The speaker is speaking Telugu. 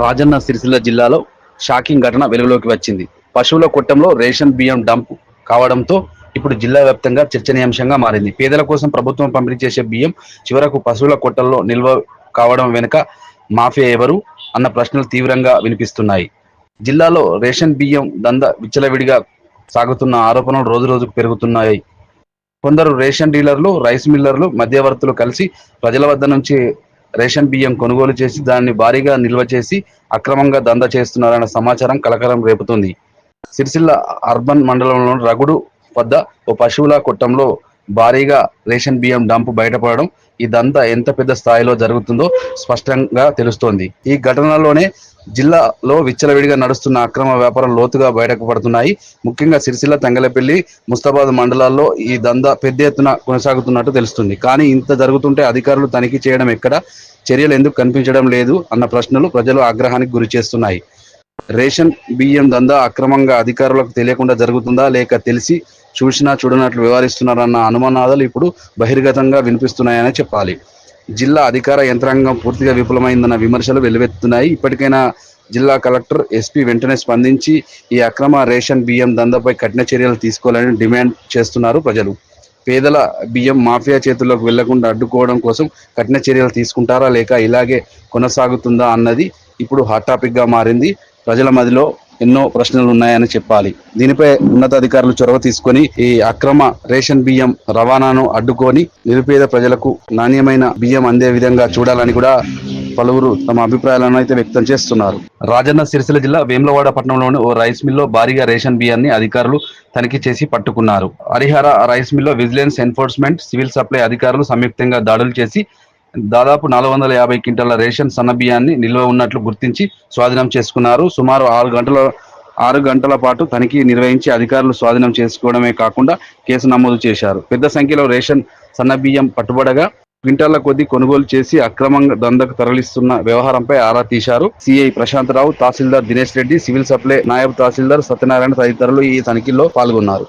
రాజన్న సిరిసిల్ల జిల్లాలో షాకింగ్ ఘటన వెలుగులోకి వచ్చింది. పశువుల కొట్టంలో రేషన్ బియ్యం డంప్ కావడంతో ఇప్పుడు జిల్లా వ్యాప్తంగా చర్చనీయాంశంగా మారింది. పేదల కోసం ప్రభుత్వం పంపిణీ చేసే బియ్యం చివరకు పశువుల కొట్టంలో నిల్వ కావడం వెనుక మాఫియా ఎవరు అన్న ప్రశ్నలు తీవ్రంగా వినిపిస్తున్నాయి. జిల్లాలో రేషన్ బియ్యం దందా విచ్చలవిడిగా సాగుతున్న ఆరోపణలు రోజురోజుకు పెరుగుతున్నాయి. కొందరు రేషన్ డీలర్లు, రైస్ మిల్లర్లు, మధ్యవర్తులు కలిసి ప్రజల వద్ద నుంచి రేషన్ బియ్యం కొనుగోలు చేసి దాన్ని భారీగా నిల్వ చేసి అక్రమంగా దందా చేస్తున్నారన్న సమాచారం కలకలం రేపుతుంది. సిరిసిల్ల అర్బన్ మండలంలోని రగుడు వద్ద ఓ పశువుల కొట్టంలో భారీగా రేషన్ బియ్యం డంపు బయటపడడం ఇదంతా ఎంత పెద్ద స్థాయిలో జరుగుతుందో స్పష్టంగా తెలుస్తోంది. ఈ ఘటనలోనే జిల్లాలో విచ్చలవిడిగా నడుస్తున్న అక్రమ వ్యాపారం లోతుగా బయటకు పడుతున్నాయి. ముఖ్యంగా సిరిసిల్ల, తంగలపల్లి, ముస్తాబాద్ మండలాల్లో ఈ దందా పెద్ద ఎత్తున కొనసాగుతున్నట్టు తెలుస్తుంది. కానీ ఇంత జరుగుతుంటే అధికారులు తనిఖీ చేయడం ఎక్కడ, చర్యలు ఎందుకు కనిపించడం లేదు అన్న ప్రశ్నలు ప్రజలు ఆగ్రహానికి గురి చేస్తున్నాయి. రేషన్ బియ్యం దందా అక్రమంగా అధికారులకు తెలియకుండా జరుగుతుందా, లేక తెలిసి చూసినా చూడనట్లు వ్యవహరిస్తున్నారన్న అనుమానాలు ఇప్పుడు బహిర్గతంగా వినిపిస్తున్నాయని చెప్పాలి. జిల్లా అధికార యంత్రాంగం పూర్తిగా విఫలమైందన్న విమర్శలు వెల్లువెత్తుతున్నాయి. ఇప్పటికైనా జిల్లా కలెక్టర్, ఎస్పీ వెంటనే స్పందించి ఈ అక్రమ రేషన్ బియ్యం దందాపై కఠిన చర్యలు తీసుకోవాలని డిమాండ్ చేస్తున్నారు ప్రజలు. పేదల బియ్యం మాఫియా చేతుల్లోకి వెళ్లకుండా అడ్డుకోవడం కోసం కఠిన చర్యలు తీసుకుంటారా, లేక ఇలాగే కొనసాగుతుందా అన్నది ఇప్పుడు హాట్ టాపిక్ గా మారింది. ప్రజల మధ్యలో ఎన్నో ప్రశ్నలు ఉన్నాయని చెప్పాలి. దీనిపై ఉన్నతాధికారులు చొరవ తీసుకొని ఈ అక్రమ రేషన్ బియ్యం రవాణాను అడ్డుకొని నిరుపేద ప్రజలకు నాణ్యమైన బియ్యం అందే విధంగా చూడాలని కూడా పలువురు తమ అభిప్రాయాలను అయితే వ్యక్తం చేస్తున్నారు. రాజన్న సిరిసిల్ల జిల్లా వేములవాడ పట్టణంలోని ఓ రైస్ మిల్లో భారీగా రేషన్ బియ్యాన్ని అధికారులు తనిఖీ చేసి పట్టుకున్నారు. హరిహర రైస్ మిల్లో విజిలెన్స్, ఎన్ఫోర్స్మెంట్, సివిల్ సప్లై అధికారులు సంయుక్తంగా దాడులు చేసి దాదాపు 450 క్వింటాల రేషన్ సన్న బియ్యాన్ని నిల్వ ఉన్నట్లు గుర్తించి స్వాధీనం చేసుకున్నారు. సుమారు 6 గంటల పాటు తనిఖీ నిర్వహించి అధికారులు స్వాధీనం చేసుకోవడమే కాకుండా కేసు నమోదు చేశారు. పెద్ద సంఖ్యలో రేషన్ సన్న బియ్యం పట్టుబడగా క్వింటాల కొద్దీ కొనుగోలు చేసి అక్రమంగా దందకు తరలిస్తున్న వ్యవహారంపై ఆరా తీశారు. సిఐ ప్రశాంతరావు, తహసీల్దార్ దినేష్ రెడ్డి, సివిల్ సప్లై నాయబ్ తహసీల్దార్ సత్యనారాయణ తదితరులు ఈ తనిఖీల్లో పాల్గొన్నారు.